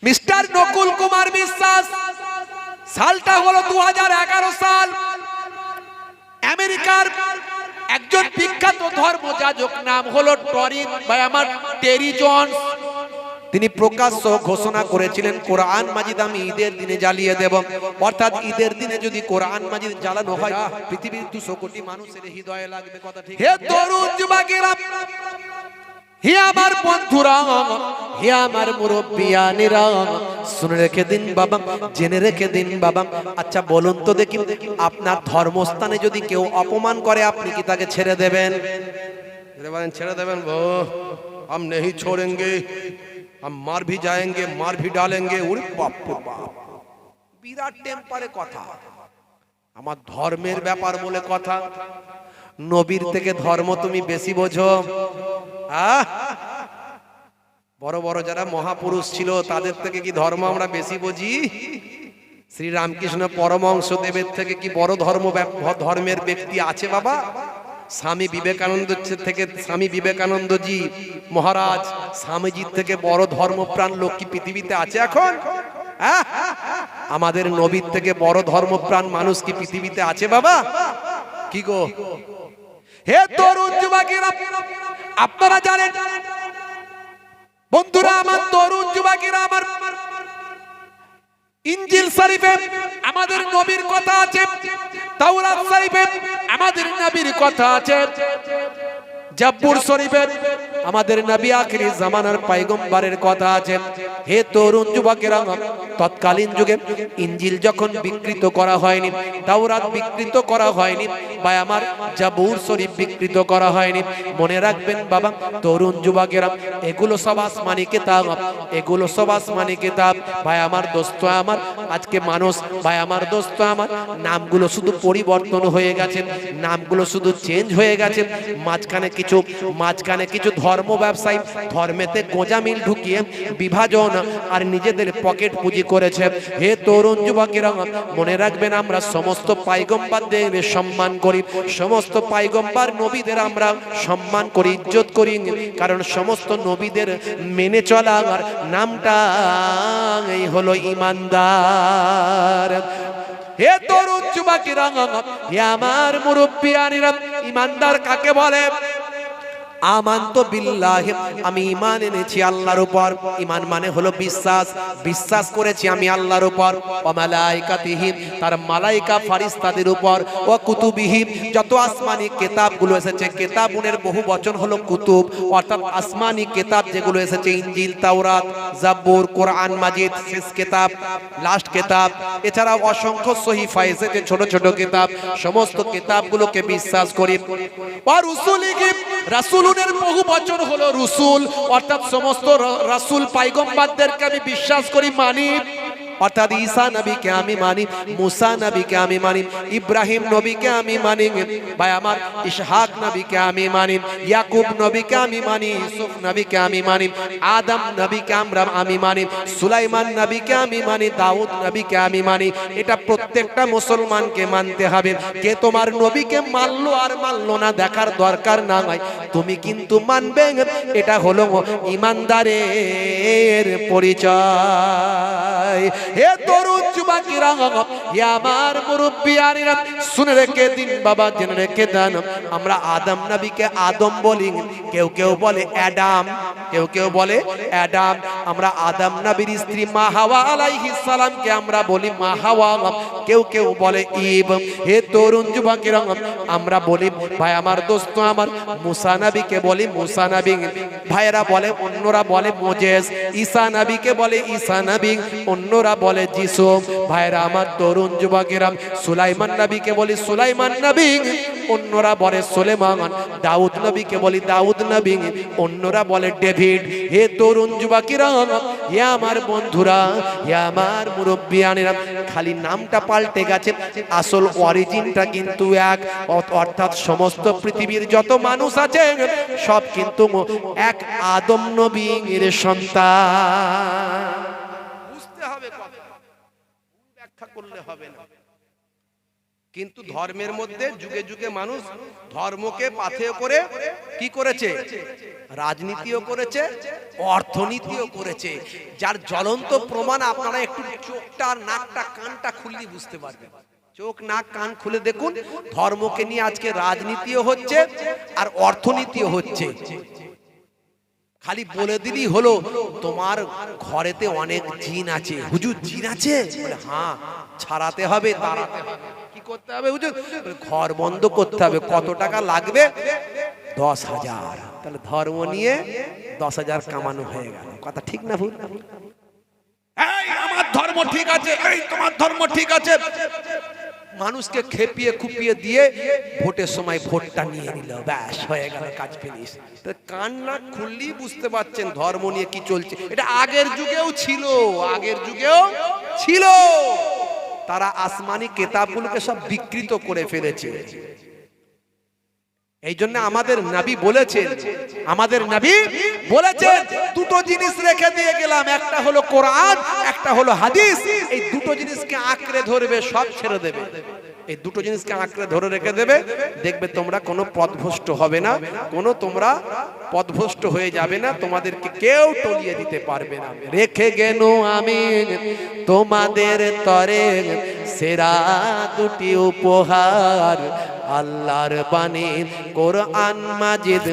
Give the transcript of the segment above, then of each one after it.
Mister Nakul Kumar Biswas, সালটা হলো 2011 সাল। আমেরিকার একজন বিখ্যাত ধর্মযাজক, নাম হলো টেরি জনস। তিনি প্রকাশ্য ঘোষণা করেছিলেন, কোরআন মাজিদ আমি ঈদের দিনে জ্বালিয়ে দেব। অর্থাৎ ঈদের দিনে যদি কোরআন মাজিদ জ্বালানো হয়, পৃথিবীর 200 কোটি মানুষের হৃদয়ে লাগবে। কথা ঠিক? হে তরুণ যুবকেরা, হে আমার বন্ধুরা, হে আমার মুরব্বিয়ানেরা, শুনে রেখে দিন বাবা, জেনে রেখে দিন বাবা। আচ্ছা বলুন তো দেখি, আপনার ধর্মস্থানে যদি কেউ অপমান করে, আপনি কি তাকে ছেড়ে দেবেন? ছেড়ে দেবেন? हम नहीं छोड़ेंगे, हम मार भी जाएंगे, मार भी डालेंगे। ওরে বাপ রে বাপ, বিরাট টেম্পারে কথা। আমার ধর্মের ব্যাপার বলে কথা। নবীর থেকে ধর্ম তুমি বেশি বোঝো? বড় বড় যারা মহাপুরুষ ছিল, তাদের থেকে কি ধর্ম আমরা বেশি বুঝি? শ্রী রামকৃষ্ণ পরমহংস দেবের থেকে কি বড় ধর্মের ব্যক্তি আছে বাবা? স্বামী বিবেকানন্দজি মহারাজ, স্বামীজির থেকে বড় ধর্মপ্রাণ লোক কি পৃথিবীতে আছে এখন? আমাদের নবীর থেকে বড় ধর্মপ্রাণ মানুষ কি পৃথিবীতে আছে বাবা? কি গো হে তরুণ যুবকেরা, আপনারা জানেন বন্ধুরা আমার, তরুণ যুবকেরা আমার, ইনজিল শরীফে আমাদের নবীর কথা আছে, তাওরাত শরীফে আমাদের নবীর কথা আছে, জাবুর শরীফে আমাদের নবী আখিরি জামানার পয়গম্বরের কথা আছে। হে তরুণ যুবকেরা, তৎকালীন যুগে ইনজিল যখন বিকৃত করা হয়নি, তাওরাত বিকৃত করা হয়নি, বা আমার জাবুর শরীফ বিকৃত করা হয়নি, মনে রাখবেন বাবা তরুণ যুবকেরা, এগুলো সব আসমানি কিতাব, এগুলো সব আসমানি কিতাব। ভাই আমার দোস্ত আমার, আজকে মানুষ, ভাই আমার দোস্ত আমার, নামগুলো শুধু পরিবর্তন হয়ে গেছে, নামগুলো শুধু চেঞ্জ হয়ে গেছে। মাঝখানে কিছু ধর্ম ব্যবসায়ী ধর্মেতে গোঁজামিল ঢুকিয়ে বিভাজন আর নিজেদের পকেট পুঁজি করেছে। হে তরুণ যুবকেরা, মনে রাখবেন আমরা সমস্ত পয়গম্বরদের সম্মান করি, সমস্ত পয়গম্বর নবীদের আমরা সম্মান করি, ইজ্জত করি, কারণ সমস্ত নবীদের মেনে চলার নামটা এই হলো ইমানদার। হে তরুণ যুবকেরা, হে আমার মুরব্বিয়ানেরা, ইমানদার কাকে বলে? আমানতু বিল্লাহি, আমি ঈমান এনেছি আল্লাহর উপর। ঈমান মানে হলো বিশ্বাস, বিশ্বাস করেছি আমি আল্লাহর উপর। ওয়া মালাইকাতিহি, তার মালাইকা ফেরেশতাদের উপর। ওয়া কুতুবিহি, যত আসমানি কিতাবগুলো এসেছে, কিতাবুনের বহু বচন হলো কুতুব, অর্থাৎ আসমানি কিতাব যেগুলো এসেছে, ইনজিল, তাওরাত, জাবুর, কোরআন মাজিদ, শেষ কিতাব, লাস্ট কিতাব, এছাড়াও অসংখ্য সহিফা এসেছে, ছোট ছোট কিতাব, সমস্ত কিতাবগুলোকে বিশ্বাস করি। ওয়া রুসুলিহি, রাসূল বহু বচন হলো রসুল, অর্থাৎ সমস্ত রাসূল পয়গম্বরদেরকে আমি বিশ্বাস করি, মানি। অর্থাৎ ঈসা নবীকে আমি মানি, মুসা নবীকে আমি মানি, ইব্রাহিম নবীকে আমি মানি, ভাই আমার ইসহাক নবীকে আমি মানি, ইয়াকুব নবীকে আমি মানি, ইউসুফ নবীকে আমি মানি, আদম নবীকে আমি মানি, সুলাইমান নবীকে আমি মানি, দাউদ নবীকে আমি মানি। এটা প্রত্যেকটা মুসলমানকে মানতে হবে। কে তোমার নবীকে মানলো আর মানলো না দেখার দরকার নাই, তুমি কিন্তু মানবে। এটা হলো ইমানদারের পরিচয়। হে তরুণ যুবকেরা, হে আমার মুরব্বিয়ানেরা, শুনে রেখে দিন বাবা, জেনে রেখে দেন, আমরা আদম নবীকে আদম বলি, কেউ কেউ বলে অ্যাডাম, কেউ কেউ বলে অ্যাডাম। আমরা আদম নবীর স্ত্রী মা হাওয়া আলাইহিস সালামকে আমরা বলি মা হাওয়া, কেউ কেউ বলে ঈব। হে তরুণ যুবকেরা, আমরা বলি, ভাই আমার দোস্ত আমার, মুসা নবীকে বলি মুসা নবী, ভাইরা বলে, অন্যরা বলে মোজেস। ঈসা নবীকে বলে ঈসা নবী, অন্যরা বলে যিশু। ভাইরা আমার তরুণ যুবকেরা, সুলাইমান নবীকে বলি সুলাইমান নবী, অন্যরা বলে সুলেমান। দাউদ নবীকে বলি দাউদ নবী, অন্যরা বলে ডেভিড। হে তরুণ যুবকেরা, হে আমার বন্ধুরা, হে আমার মুরব্বিয়ানেরা, খালি নামটা পাল্টে গেছে, আসল অরিজিনটা কিন্তু এক। অর্থাৎ সমস্ত পৃথিবীর যত মানুষ আছে সব কিন্তু এক আদম নবীর সন্তান। বুঝতে হবে, ব্যাখ্যা করলে হবে না। কিন্তু ধর্মের মধ্যে যুগে যুগে মানুষ ধর্মকে পাথেয় করে কি করেছে, রাজনীতিও করেছে, অর্থনীতিও করেছে। যার জ্বলন্ত প্রমাণ আপনারা একটু চোখটা নাকটা কানটা খুললেই বুঝতে পারবেন। চোখ নাক কান খুলে দেখুন, ধর্মকে নিয়ে আজকে রাজনীতিও হচ্ছে আর অর্থনীতিও হচ্ছে। খালি বলে দিলি হলো তোমার ঘরেতে অনেক জিন আছে। হুজুর জিন আছে? বলে হ্যাঁ, ছাড়াতে হবে, তাড়াতে হবে। কি করতে হবে হুজুর? ঘর বন্ধ করতে হবে। কত টাকা লাগবে? 10,000। তাহলে ধর্ম নিয়ে 10,000 কামানো হয়ে গেল। কথা ঠিক না ভুল? এই আমার ধর্ম ঠিক আছে, এই তোমার ধর্ম ঠিক আছে। মানুষকে খেপিয়ে খুপিয়ে দিয়ে ভোটের সময় ভোটটা নিয়ে নিল, ব্যাস হয়ে গেল, কাজ ফিনিশ। কান না খুললি বুঝতে পারছেন ধর্ম নিয়ে কি চলছে। এটা আগের যুগেও ছিল, আগের যুগেও ছিল। তারা আসমানি কিতাবগুলোকে সব বিকৃত করে ফেলেছে। এই জন্য আমাদের নবী বলেছেন, দুটো জিনিস রেখে দিয়ে গেলাম, একটা হলো কোরআন, একটা হলো হাদিস। এই দুটো জিনিসকে আঁকড়ে ধরবে, সব ছেড়ে দেবে। এই দুটো জিনিসকে আঁকড়ে ধরে রেখে দেবে, দেখবে তোমরা কোনো পথভ্রষ্ট হবে না, তোমরা পথভ্রষ্ট হয়ে যাবে না, তোমাদেরকে কেউ টলিয়ে দিতে পারবে না। রেখে গেল আমি তোমাদের তরে সেরা দুটি উপহার, আল্লাহর বাণী কোরআন মাজিদ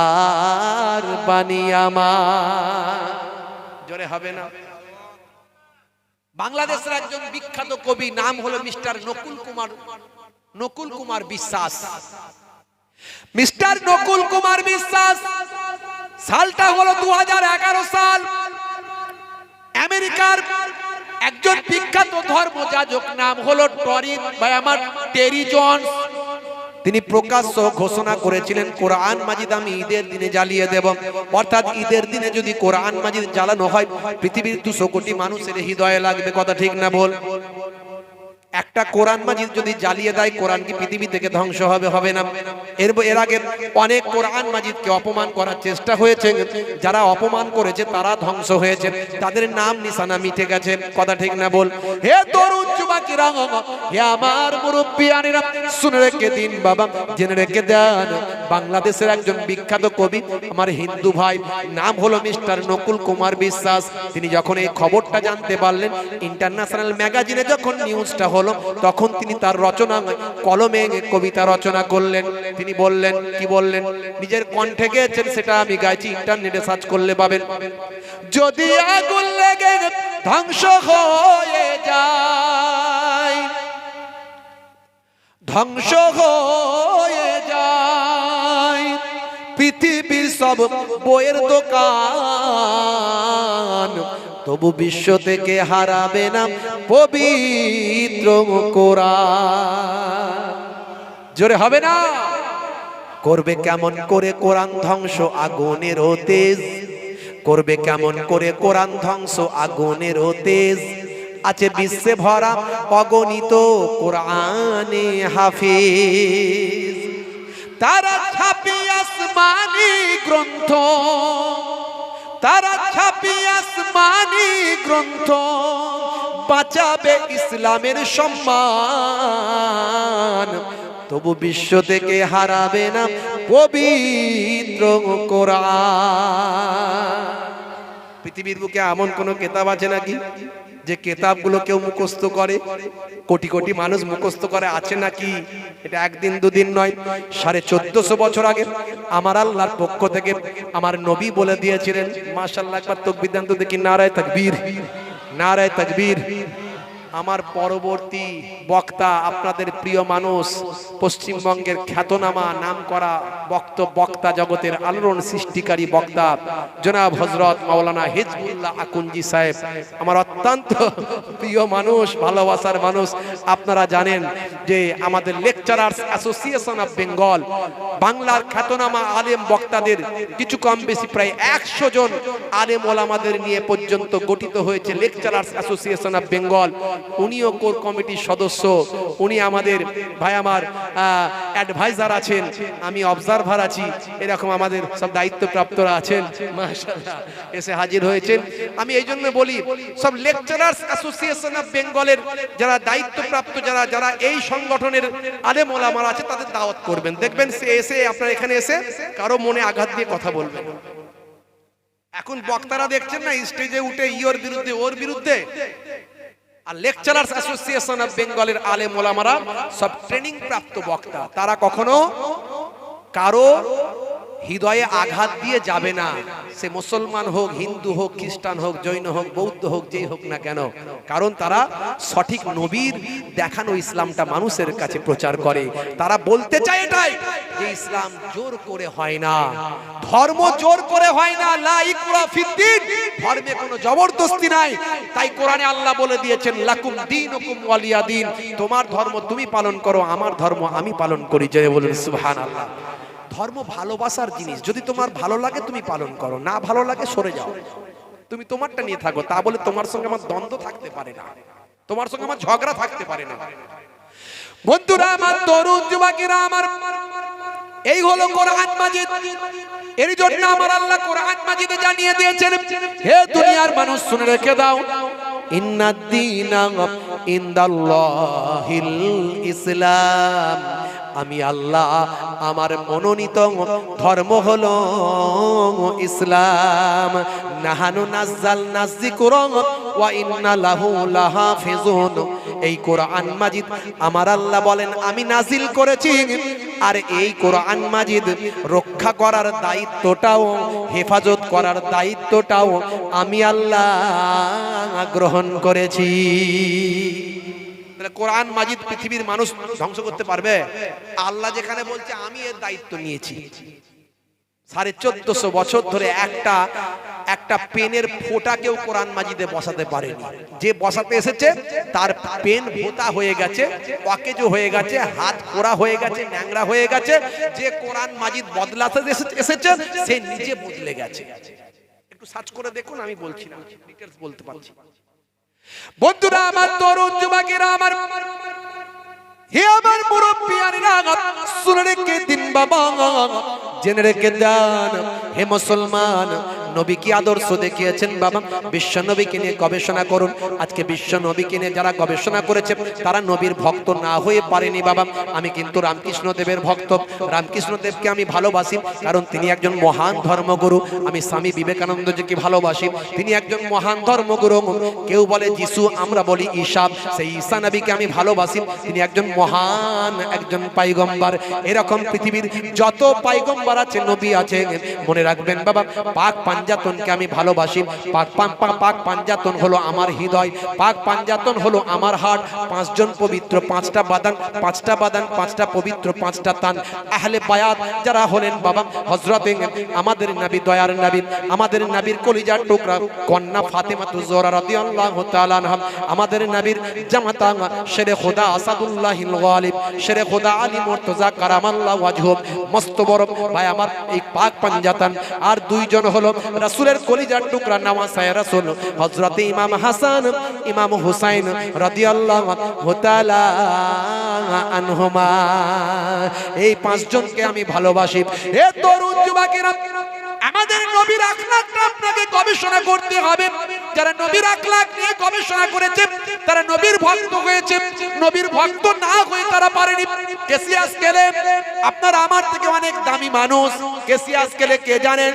আর বাণী আমার। জোরে হবে না? বাংলাদেশের একজন বিখ্যাত কবি, নাম হলো মিস্টার নকুল কুমার বিশ্বাস। মিস্টার নকুল কুমার বিশ্বাস, সালটা হলো 2011 সাল। আমেরিকার একজন বিখ্যাত ধর্মযাজক, নাম হলো টেরি জনস। তিনি প্রকাশ্য ঘোষণা করেছিলেন কোরআন মাজিদ আমি ঈদের দিনে জ্বালিয়ে দেব। অর্থাৎ ঈদের দিনে যদি কোরআন মাজিদ জ্বালানো হয়, পৃথিবীর 200 কোটি মানুষের হৃদয়ে লাগবে। কথা ঠিক না বল? একটা কোরআন মাজিদ যদি জ্বালিয়ে দেয়, কোরআন কি পৃথিবী থেকে ধ্বংস হবে? হবে না। এর আগে অনেক কোরআন মাজিদকে অপমান করার চেষ্টা হয়েছে, যারা অপমান করেছে তারা ধ্বংস হয়েছে, তাদের নাম নিশানা মিটে গেছে। কথা ঠিক না বল? হে তরুণ যুবকেরা, হে আমার মুরব্বিয়ানেরা, শুনে রেখে দিন বাবা, জেনে রেখে দেন। বাংলাদেশের একজন বিখ্যাত কবি, আমার হিন্দু ভাই, নাম হলো মিস্টার নকুল কুমার বিশ্বাস। তিনি যখন এই খবরটা জানতে পারলেন, ইন্টারন্যাশনাল ম্যাগাজিনে যখন নিউজটা হলো, তখন তিনি তার রচনা কলমে কবিতা রচনা করলেন। তিনি বললেন, কি বললেন? নিজের কণ্ঠে গেয়েছেন, সেটা আমি গাইছি, ইন্টারনেটে সার্চ করলে পাবেন। যদি আগুন লেগে ধ্বংস হয়ে যায়, ধ্বংস হয়ে যায় পৃথিবীর সব বইয়ের দোকান, তবু বিশ্ব থেকে হারাবে না পবিত্র কোরআন। জোরে হবে না? করবে কেমন করে কোরআন ধ্বংস আগুনের তেজ, করবে কেমন করে কোরআন ধ্বংস আগুনের তেজ। আছে বিশ্বে ভরা অগণিত কোরআনে হাফিজ, তারা ছাপি আসমানি গ্রন্থ, তারা ছাপি আসমানি গ্রন্থ, বাঁচাবে ইসলামের সম্মান, তবু বিশ্ব থেকে হারাবে না পবিত্র কোরআন। পৃথিবীর বুকে এমন কোন কিতাব আছে নাকি যে কিতাবগুলো কেউ মুখস্থ করে? কোটি কোটি মানুষ মুখস্থ করে, আছে নাকি? এটা একদিন দুদিন নয়, 1450 বছর আগে আমার আল্লাহর পক্ষ থেকে আমার নবী বলে দিয়েছিলেন। মাশাআল্লাহ, একবার তাকবীর দেন তো দেখি। নারায়ে তাকবীর, নারায়ে তাকবীর। আমার পরবর্তী বক্তা, আপনাদের প্রিয় মানুষ, পশ্চিমবঙ্গের খ্যাতনামা নামকরা বক্তা জগতের আলোড়ন সৃষ্টিকারী বক্তা জনাব হযরত মাওলানা হিজবুল্লাহ আকুঞ্জি সাহেব, আমার অত্যন্ত প্রিয় মানুষ, ভালোবাসার মানুষ। আপনারা জানেন যে আমাদের লেকচারার্স অ্যাসোসিয়েশন অফ বেঙ্গল, বাংলার খ্যাতনামা আলেম বক্তাদের কিছু কম বেশি প্রায় 100 জন আলেম ওলামাদের নিয়ে পর্যন্ত গঠিত হয়েছে লেকচারার্স অ্যাসোসিয়েশন অফ বেঙ্গল। উনিও কোর কমিটির সদস্য, উনি আমাদের ভাই আমার অ্যাডভাইজার আছেন, আমি অবজারভার আছি, এরকম আমাদের সব দায়িত্বপ্রাপ্তরা আছেন, মাশাআল্লাহ এসে হাজির হয়েছেন। আমি এই জন্য বলি সব লেকচারার্স অ্যাসোসিয়েশন অফ বেঙ্গলের যারা দায়িত্বপ্রাপ্ত যারা যারা এই সংগঠনের আলেম ওলামারা আছে তাদের দাওয়াত করবেন, দেখবেন সে এসে আপনারা এখানে এসে কারো মনে আঘাত দিয়ে কথা বলবেন। এখন বক্তারা দেখছেন না স্টেজে উঠে ইওর বিরুদ্ধে ওর বিরুদ্ধে, আর লেকচারার্স অ্যাসোসিয়েশন অফ বেঙ্গলের আলেম ওলামারা সব ট্রেনিং প্রাপ্ত বক্তা, তারা কখনো কারো হৃদয়ে আঘাত দিয়ে যাবে না, সে মুসলমান হোক, হিন্দু হোক, খ্রিস্টান হোক, জৈন হোক, বৌদ্ধ হোক, যেই হোক না কেন, কারণ তারা সঠিক নবীর দেখানো ইসলামটা মানুষের কাছে প্রচার করে। তারা বলতে চায় এটাই যে ইসলাম জোর করে হয় না, ধর্ম জোর করে হয় না, লা ইকরাহা ফিদ্দীন, ধর্মে কোনো জবরদস্তি নাই। তাই কোরআনে আল্লাহ বলে দিয়েছেন লাকুম দীনুকুম ওয়ালিয়া দীন, তোমার ধর্ম তুমি পালন করো, আমার ধর্ম আমি পালন করি। জয় বলুন সুবহানাল্লাহ। ধর্ম ভালোবাসার জিনিস, যদি তোমার ভালো লাগে তুমি পালন করো, না ভালো লাগে সরে যাও, তুমি তোমারটা নিয়ে থাকো। তা বলে তোমার সঙ্গে আমার দ্বন্দ্ব থাকতে পারে না, তোমার সঙ্গে আমার ঝগড়া থাকতে পারে না। বন্ধুরা আমার, তরুণ যুবকেরা আমার, এই হলো কোরআন মাজিদ। এর জন্য আমার আল্লাহ কোরআন মাজিদে জানিয়ে দিয়েছেন, হে দুনিয়ার মানুষ শুনে রেখে দাও, ইন্নাদ দীনা ইনদাল্লাহিল ইসলাম, আমি আল্লাহ আমার মনোনীত ধর্ম হলো ইসলাম। নাহানু নাযালনা যিকরা ওয়া ইন্না লাহু লাহাফিজুন, এই কোরআন মাজিদ আমার আল্লাহ বলেন আমি নাজিল করেছি, আর এই কোরআন মাজিদ রক্ষা করার দায়িত্বটাও, হেফাজত করার দায়িত্বটাও আমি আল্লাহ গ্রহণ করেছি। কোরআন মাজিদ পৃথিবীর মানুষ ধ্বংস করতে পারবে? আল্লাহ যেখানে বলছে আমি এর দায়িত্ব নিয়েছি। 1450 বছর ধরে একটা পেনের ফোঁটা কেউ কোরআন মাজিদে বসাতে পারেনি। যে বসাতে এসেছে তার পেন ভোঁতা হয়ে গেছে, অকেজো হয়ে গেছে, হাত পোড়া হয়ে গেছে, ন্যাংরা হয়ে গেছে। যে কোরআন মাজিদ বদলাতে এসেছে সে নিজে বদলে গেছে। একটু সার্চ করে দেখুন, আমি বলছি না, ডিটেইলস বলতে পারছি। বন্ধুরা আমার, তরুণ যুবকেরা আমার, হে আমার মুরব্বিয়ানেরা, শুনে রেখে দিন বাবা, জেনে রেখে দেন হে মুসলমান, নবী কি আদর্শ দেখিয়েছেন বাবা? বিশ্ব নবীকে নিয়ে গবেষণা করুন। আজকে বিশ্ব নবীকে নিয়ে যারা গবেষণা করেছে তারা নবীর ভক্ত না হয়ে পারেনি বাবা। আমি কিন্তু রামকৃষ্ণ দেবের ভক্ত, রামকৃষ্ণ দেবকে আমি ভালোবাসি, কারণ তিনি একজন মহান ধর্মগুরু। আমি স্বামী বিবেকানন্দজিকে ভালোবাসি, তিনি একজন মহান ধর্মগুরু। কেউ বলে যিশু, আমরা বলি ঈসা, সেই ঈসা নবীকে আমি ভালোবাসি, তিনি একজন মহান একজন পয়গম্বর। এরকম পৃথিবীর যত পয়গম্বর আছে, নবী আছে, মনে রাখবেন বাবা, পাক পাঞ্জাতনকে আমি ভালোবাসি। পাক পাঞ্জাতন হলো আমার হৃদয়, পাক পাঞ্জাতন হলো আমার হার্ট। পাঁচজন পবিত্র, পাঁচটা বাদান, পাঁচটা পবিত্র, পাঁচটা তান, আহলে বায়াত যারা হলেন বাবা, হযরতে আমাদের নবী, দয়ার নবী, আমাদের নবীর কলিজার টুকরা কন্যা ফাতেমাতু জোহরা রাদিয়াল্লাহু তাআলা আনহা, আমাদের নবীর জামাতা শেরে খোদা আসাদুল্লাহিল গালিব, শেরে খোদা আলী মুর্তজা কারামাল্লাহু ওয়াজহু, মস্ত বড় ভাই আমার এই পাক পাঞ্জাতন। আর দুইজন হলো রাসূলের কলিজার টুকরা নওয়াসায়ে রাসূল, হযরতে ইমাম হাসান, ইমাম হুসাইন রাদিয়াল্লাহু তাআলা আনহুমা। এই পাঁচজনকে আমি ভালোবাসি। হে তরুণ যুবকেরা, আমাদের নবীর আখলাকটা আপনাকে গবেষণা করতে হবে। যারা নবীর আখলাক নিয়ে গবেষণা করেছে তারা নবীর ভক্ত হয়েছে, নবীর ভক্ত না হয়ে তারা পারেনি। কেসিয়াস কেলে আপনার আমার থেকে অনেক দামি মানুষ। কেসিয়াস কেলে কে জানেন?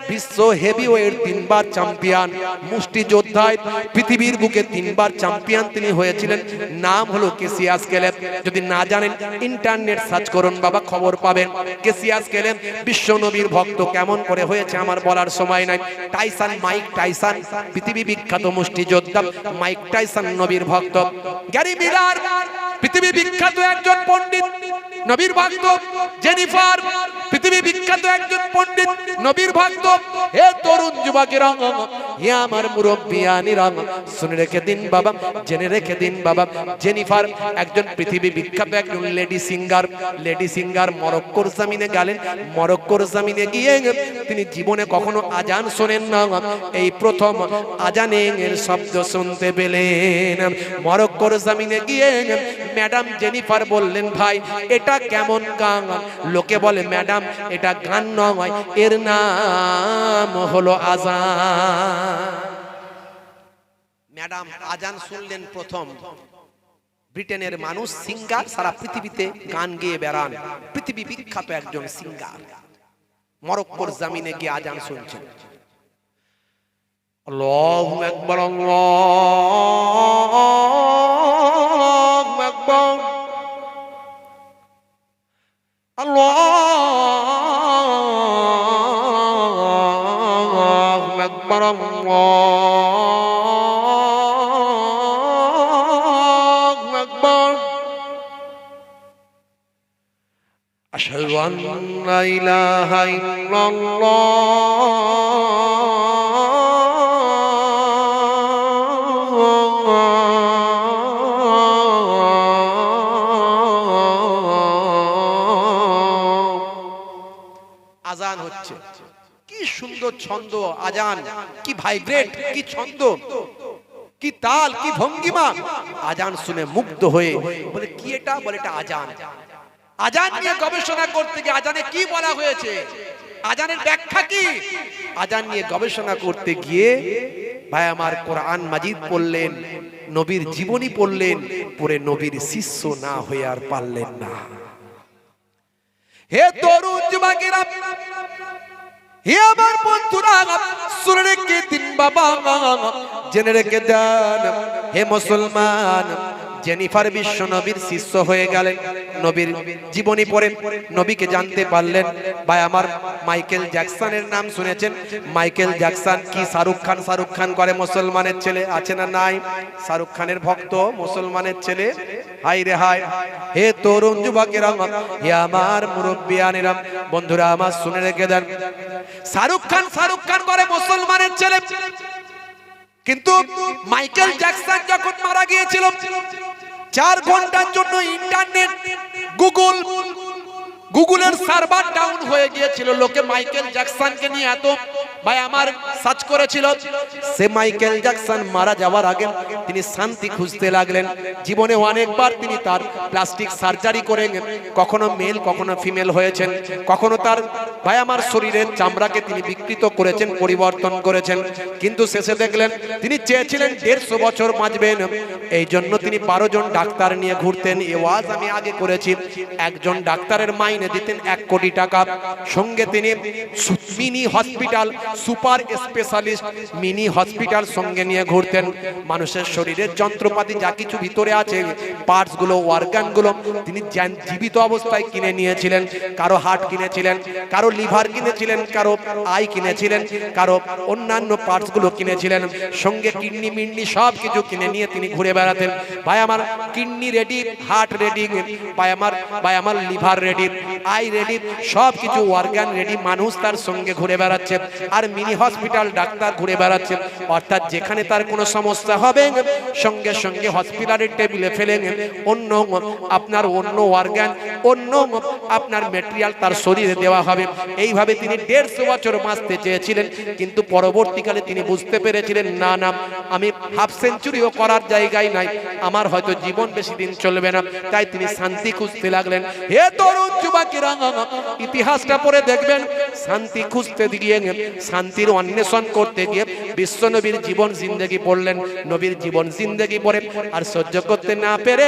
বিশ্ব হেভিওয়েট 3 বার চ্যাম্পিয়ন, মুষ্টিযোদ্ধায় পৃথিবীর বুকে 3 বার চ্যাম্পিয়ন তিনি হয়েছিলেন। নাম হলো কেসিয়াস কেলে। যদি না জানেন ইন্টারনেট সার্চ করুন বাবা, খবর পাবেন। কেসিয়াস কেলে বিশ্ব নবীর ভক্ত কেমন করে হয়েছে আমার বলার সময় নাই। টাইসন, মাইক টাইসন, পৃথিবী বিখ্যাত মুষ্টিযোদ্ধা মাইক টাইসন নবীর ভক্ত। গ্যারি মিলার পৃথিবী বিখ্যাত একজন পণ্ডিত, নবীর ভক্ত জেনিফার পৃথিবী বিখ্যাত একজন পণ্ডিত নবীর ভক্ত। হে তরুণ যুবকেরা, হে আমার মুরব্বিয়ানিরা, শুনে রেখে দিন বাবা, জেনে রেখে দিন বাবা, জেনিফার একজন পৃথিবী বিখ্যাত একজন লেডি সিঙ্গার মরক্কোর জমিনে গেলেন। মরক্কোর জমিনে গিয়ে তিনি জীবনে কখনো আজান শোনেন না, এই প্রথম আজানের শব্দ শুনতে পেলেন। মরক্কোর জমিনে গিয়ে ম্যাডাম জেনিফার বললেন, ভাই এটা কেমন গান? লোকে বলে ম্যাডাম এটা গান নয়, এর নাম হলো আজান। ম্যাডাম আজান শুনলেন প্রথম। ব্রিটেনের মানুষ সিঙ্গার, সারা পৃথিবীতে গান গেয়ে বেড়ান, পৃথিবী বিখ্যাত একজন সিঙ্গার মরক্কোর জমিনে গিয়ে আজান শুনছেন। আল্লাহু আকবার, আল্লাহু আকবার, আল্লাহু আকবার, আল্লাহু আকবার। আশহাদু আল্লা ইলাহা ইল্লাল্লাহ আজান হচ্ছে। কি সুন্দর ছন্দ আজান, কি ভাইব্রেট, কি ছন্দ, কি তাল, কি ভঙ্গিমা। আজান শুনে মুগ্ধ হয়ে বলে কি এটা? বলে এটা আজান। আজান নিয়ে গবেষণা করতে গিয়ে আজানে কি বলা হয়েছে, আজানের ব্যাখ্যা কি, আজান নিয়ে গবেষণা করতে গিয়ে ভাই আমার কোরআন মাজিদ পড়লেন, নবীর জীবনী পড়লেন, পড়ে নবীর শিষ্য না হয়ে আর পারলেন না। হে তরুণ যুবকেরা, হে আমার বন্ধুরা, শুনে রেখে দিন বাবা, জেনে রেখে দেন। হে মুসলমান, জেনিফার বিশ্ব নবীর শিষ্য হয়ে গেলেন, নবীর জীবনী পড়ে নবীকে জানতে পারলেন। ভাই আমার মাইকেল জ্যাকসনের নাম শুনেছেন? মাইকেল জ্যাকসন কি শাহরুখ খান করে মুসলমানের ছেলে, আছে না নাই? শাহরুখ খানের ভক্ত মুসলমানের ছেলে। হাই রে হাই। হে তরুণ যুবকেরা, হে আমার মুরব্বিয়ানেরা, বন্ধুরা আমার শুনে রেখে দেন। শাহরুখ খান করে মুসলমানের ছেলে, কিন্তু মাইকেল জ্যাকসন যখন মারা গিয়েছিল 4 ঘন্টার জন্য ইন্টারনেট গুগলের সার্ভার ডাউন হয়ে গিয়েছিল। লোকে মাইকেল জ্যাকসনকে নিয়ে এত ভাই আমার সার্চ করেছিল। সে মাইকেল জ্যাকসন মারা যাওয়ার আগে তিনি শান্তি খুঁজতে লাগলেন। জীবনে অনেকবার তিনি তার প্লাস্টিক সার্জারি করে কখনো মেল কখনো ফিমেল হয়েছেন, কখনো তার ভাই আমার শরীরের চামড়াকে তিনি বিকৃত করেছেন, পরিবর্তন করেছেন। কিন্তু শেষে দেখলেন তিনি চেয়েছিলেন 150 বছর বাঁচবেন। এই জন্য তিনি 12 জন ডাক্তার নিয়ে ঘুরতেন। এ ওয়াজ আমি আগে করেছি। একজন ডাক্তারের মাইনে দিতেন 1 কোটি টাকা। সঙ্গে তিনি mini hospital, super specialist mini hospital সঙ্গে নিয়ে ঘুরতেন। মানুষের শরীরের যন্ত্রপাতি যা কিছু ভিতরে আছে, পার্টস গুলো, অর্গান গুলো তিনি জীবিত অবস্থায় কিনে নিয়েছিলেন। কারো হার্ট কিনেছিলেন, কারো লিভার কিনেছিলেন, কারো আই কিনেছিলেন, কারো অন্যান্য পার্টস গুলো কিনেছিলেন। সঙ্গে কিডনি মিডনি সব কিছু কিনে নিয়ে তিনি ঘুরে বেড়াতেন। ভাই আমার কিডনি রেডি, হার্ট রেডি, ভাই আমার লিভার রেডি, আই রেডি, সব কিছু অর্গান রেডি। মানুষ তার সঙ্গে ঘুরে বেড়াচ্ছে আর মিনি হসপিটাল ডাক্তার ঘুরে বেড়াচ্ছে। অর্থাৎ যেখানে তার কোনো সমস্যা হবে সঙ্গে সঙ্গে হসপিটালের টেবিলে ফেলে অন্য অর্গান, অন্য আপনার ম্যাটেরিয়াল তার শরীরে দেওয়া হবে। এইভাবে তিনি 150 বছর বাঁচতে চেয়েছিলেন, কিন্তু পরবর্তীকালে তিনি বুঝতে পেরেছিলেন না, আমি হাফ সেঞ্চুরিও করার জায়গায় নাই, আমার হয়তো জীবন বেশি দিন চলবে না। তাই তিনি শান্তি খুঁজতে লাগলেন। হে তরুণ যুবকেরা, ইতিহাসটা পড়ে দেখবেন, শান্তি খুঁজতে গিয়ে, শান্তির অন্বেষণ করতে গিয়ে বিশ্ব নবীর জীবন জিন্দেগি পড়লেন। নবীর জীবন জিন্দেগি পড়ে আর সহ্য করতে না পেরে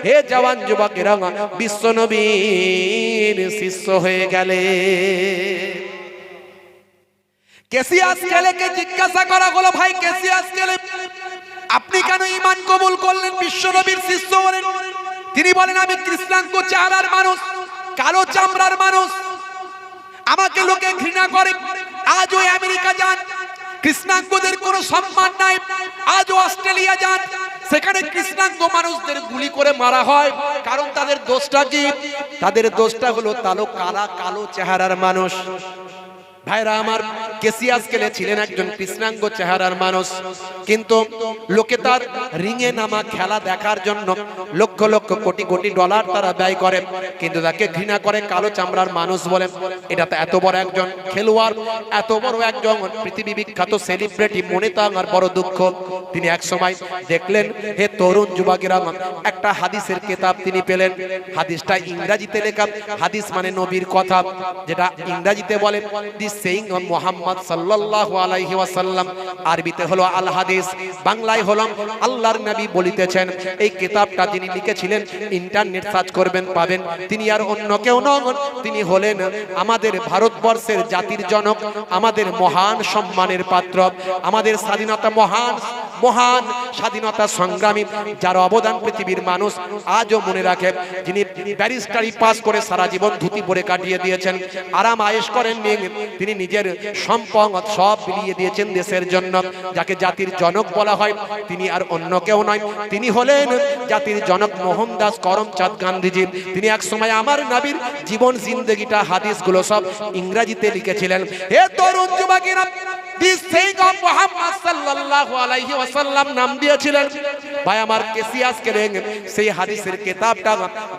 হে জওয়ান যুবকেরা, বিশ্ব নবীর শিষ্য হয়ে গেলে। কেসিয়াস কেলেকে জিজ্ঞাসা করা হলো, ভাই কেসিয়াস কেলে আপনি কেন ঈমান কবুল করলেন, বিশ্ব নবীর শিষ্য হলেন? তিনি বলেন, আমি কৃষ্ণাঙ্গ চেহারার মানুষ, কালো চামড়ার মানুষ, আমাকে লোকে ঘৃণা করে। আজও আমেরিকা যান, কৃষ্ণাঙ্গদের কোনো সম্মান নাই। আজও অস্ট্রেলিয়া যান, সেখানে কৃষ্ণাঙ্গ মানুষদের গুলি করে মারা হয়। কারণ তাদের দোষটা কি? তাদের দোষটা হলো তালো কালা কালো চেহারার মানুষ। ভাইরা আমার, কেসিয়াসকেলে ছিলেন একজন কৃষ্ণাঙ্গ চেহারার মানুষ, কিন্তু লোকে তার রিঙে নামা খেলা দেখার জন্য লক্ষ লক্ষ কোটি কোটি ডলার তারা ব্যয় করে, কিন্তু তাকে ঘৃণা করে, কালো চামড়ার মানুষ বলে। এটা তো এত বড় একজন খেলোয়াড়, এত বড় একজন পৃথিবী বিখ্যাত সেলিব্রিটি, মনে তো আমার বড় দুঃখ। তিনি এক সময় দেখলেন, হে তরুণ যুবকেরা, একটা হাদিসের কিতাব তিনি পেলেন। হাদিসটা ইংরেজিতে লেখা। হাদিস মানে নবীর কথা, যেটা ইংরেজিতে বলে দি সেইং অফ মুহাম্মদ সাল্লাল্লাহু আলাইহি ওয়াসাল্লাম। আরবিতে হলো আল হাদিস, বাংলায় হলো আল্লাহর নবী বলিতেছেন। এই কিতাবটা যিনি লিখেছিলেন, ইন্টারনেট সার্চ করবেন পাবেন। তিনি আর অন্য কেউ নন, তিনি হলেন আমাদের ভারতবর্ষের জাতির জনক, আমাদের মহান সম্মানের পাত্র, আমাদের স্বাধীনতা মহান মহান স্বাধীনতা সংগ্রামী, যার অবদান পৃথিবীর মানুষ আজও মনে রাখে। যিনি ব্যারিস্টারি পাস করে সারা জীবন ধুতি পরে কাটিয়ে দিয়েছেন, আরাম আয়েশ করেননি, তিনি নিজের সম্পদ সব বিলিয়ে দিয়েছেন দেশের জন্য। যাকে জাতির জনক বলা হয়, তিনি আর অন্য কেউ নয়, তিনি হলেন জাতির জনক মোহনদাস করমচাঁদ গান্ধীজি। তিনি এক সময় আমার নবীর জীবন জিন্দেগিটা, হাদিসগুলো সব ইংরেজিতে লিখেছিলেন। হে তরুণ যুবকেরা, দি সেইং অফ মুহাম্মদ সাল্লাল্লাহু আলাইহি ওয়াসাল্লাম নাম দিয়েছিলেন। ভাই আমার, কেসিয়াসকে সেই হাদিসের কিতাবটা,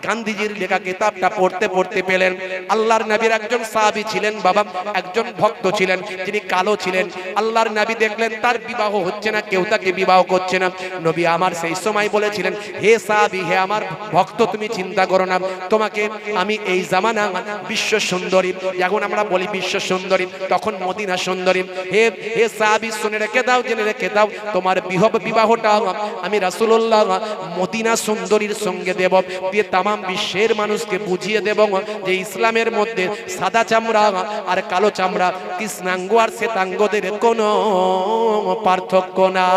গান্ধীজির লেখা কিতাবটা পড়তে পড়তে পেলেন আল্লাহর নবীর একজন সাহাবী ছিলেন বাবা, একজন ভক্ত ছিলেন, যিনি কালো ছিলেন। আল্লাহর নবী দেখলেন তার বিবাহ হচ্ছে না, কেউ তাকে বিবাহ করছে না। নবী আমার সেই সময় বলেছিলেন, হে সাহাবী, হে আমার ভক্ত, তুমি চিন্তা করো না, তোমাকে আমি এই জামানা বিশ্ব সুন্দরী, এখন আমরা বলি বিশ্ব সুন্দরী, তখন মদিনা সুন্দরী। হে হে সাহাবী, শুনে রেখে দাও, জেনে রেখে দাও, তোমার বিবাহটা আমি রাসূলুল্লাহ মদিনা সুন্দরীর সঙ্গে দেব, দিয়ে তামাম বিশ্বের মানুষকে বুঝিয়ে দেব যে ইসলামের মধ্যে সাদা চামড়া আর কালো চামড়া, কৃষ্ণাঙ্গ আর শ্বেতাঙ্গদের কোনো পার্থক্য না।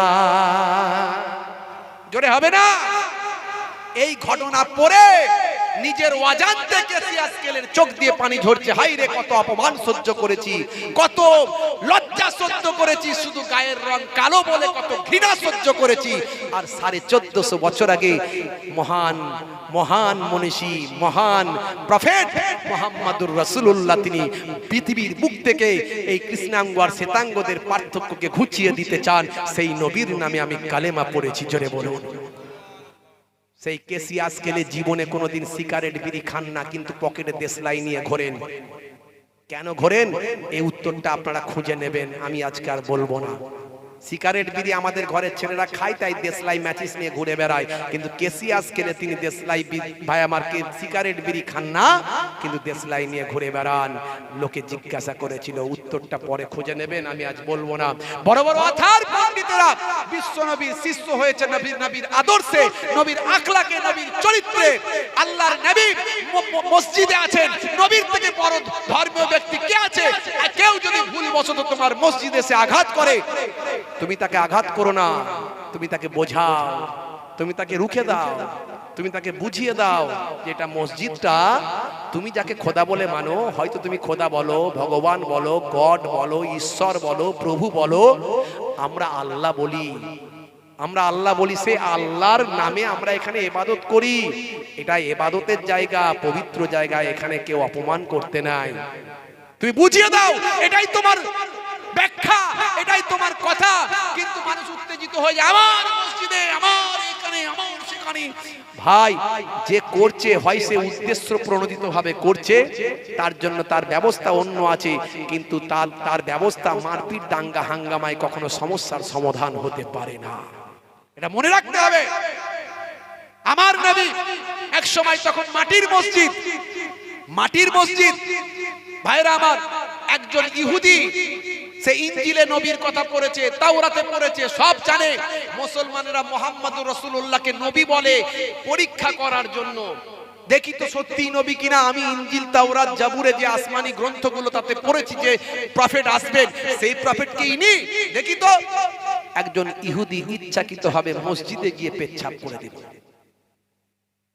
জোরে হবে না? এই ঘটনা পড়ে নিজের অজান্তে কেসিয়াসকেলের চোখ দিয়ে পানি ঝরছে। হাই রে, কত অপমান সহ্য করেছি, কত লজ্জা সহ্য করেছি, শুধু গায়ের রং কালো বলে কত ঘৃণা সহ্য করেছি। আর 1450 বছর আগে মহান মহান মনীষী, মহান প্রফেট মুহাম্মদুর রাসূলুল্লাহ, তিনি পৃথিবীর বুক থেকে এই কৃষ্ণাঙ্গ আর শ্বেতাঙ্গদের পার্থক্যকে ঘুচিয়ে দিতে চান। সেই নবীর নামে আমি কালেমা পড়েছি। জোরে বলুন। সেই কেসিয়াসকেলে জীবনে কোনোদিন সিগারেট বিড়ি খান না, কিন্তু পকেটে দেশলাই নিয়ে ঘোরেন। কেন ঘোরেন? এই উত্তরটা আপনারা খুঁজে নেবেন, আমি আজকে আর বলবো না। সিগারেট বিড়ি আমাদের ঘরের ছেলেরা খায়, তাই দেশলাই ম্যাচিস নিয়ে ঘুরে বেড়ায়, কিন্তু কেসিয়াসকেলে তিনি দেশলাই, ভাই আমার, সিগারেট বিড়ি খান না, কিন্তু দেশলাই নিয়ে ঘুরে বেড়ান। লোকে জিজ্ঞাসা করেছিল, উত্তরটা পরে খুঁজে নেবেন, আমি আজ বলবো না। বড় বড় অথার পণ্ডিতেরা বিশ্ব নবীর শিষ্য হয়েছে, নবীর আদর্শে, নবীর আখলাকে, নবীর চরিত্রে। আল্লাহর নবী মসজিদে আছেন, নবীর থেকে বড় ধর্মীয় ব্যক্তি কে আছে? কেউ যদি ভুলবশত তোমার মসজিদে এসে আঘাত করে, তুমি তাকে আঘাত করো না, তুমি তাকে বোঝাও, তুমি তাকে রুখে দাও, তুমি তাকে বুঝিয়ে দাও যে এটা মসজিদটা, তুমি যাকে খোদা বলে মানো, হয়তো তুমি খোদা বলো, ভগবান বলো, গড বলো, ঈশ্বর বলো, প্রভু বলো, আমরা আল্লাহ বলি, আমরা আল্লাহ বলি। সে আল্লাহর নামে আমরা এখানে ইবাদত করি। এটা ইবাদতের জায়গা, পবিত্র জায়গা, এখানে কেউ অপমান করতে নাই। তুমি বুঝিয়ে দাও, এটাই তোমার ব্যাখ্যা, এটাই তোমার কথা। কিন্তু মানুষ উত্তেজিত হয়ে যায়, আমার মসজিদে, আমার এখানে, আমার সেখানে। ভাই, যে করছে হয় সে উদ্দেশ্য প্রণোদিত ভাবে করছে, তার জন্য তার ব্যবস্থা অন্য আছে, কিন্তু তার ব্যবস্থা মারপিট, দাঙ্গা হাঙ্গামায় কখনো সমস্যার সমাধান হতে পারে না। এটা মনে রাখতে হবে। আমার নবী এক সময় তখন মাটির মসজিদ, ভাইরা আমার, একজন ইহুদি, সে ইনজিলে নবীর কথা পড়েছে, তাওরাতে পড়েছে, সব জানে। মুসলমানেরা মুহাম্মদুর রাসূলুল্লাহকে নবী বলে পরীক্ষা করার জন্য, দেখি তো সত্যি নবী কিনা। আমি ইনজিল, তাওরাত, জাবুরে যে আসমানি গ্রন্থগুলো তাতে পড়েছি যে প্রফেট আসবেন, সেই প্রফেটকে ইনি দেখি তো। একজন ইহুদি ইচ্ছাকৃতভাবে মসজিদে গিয়ে পেচ্ছাপ করে দিল।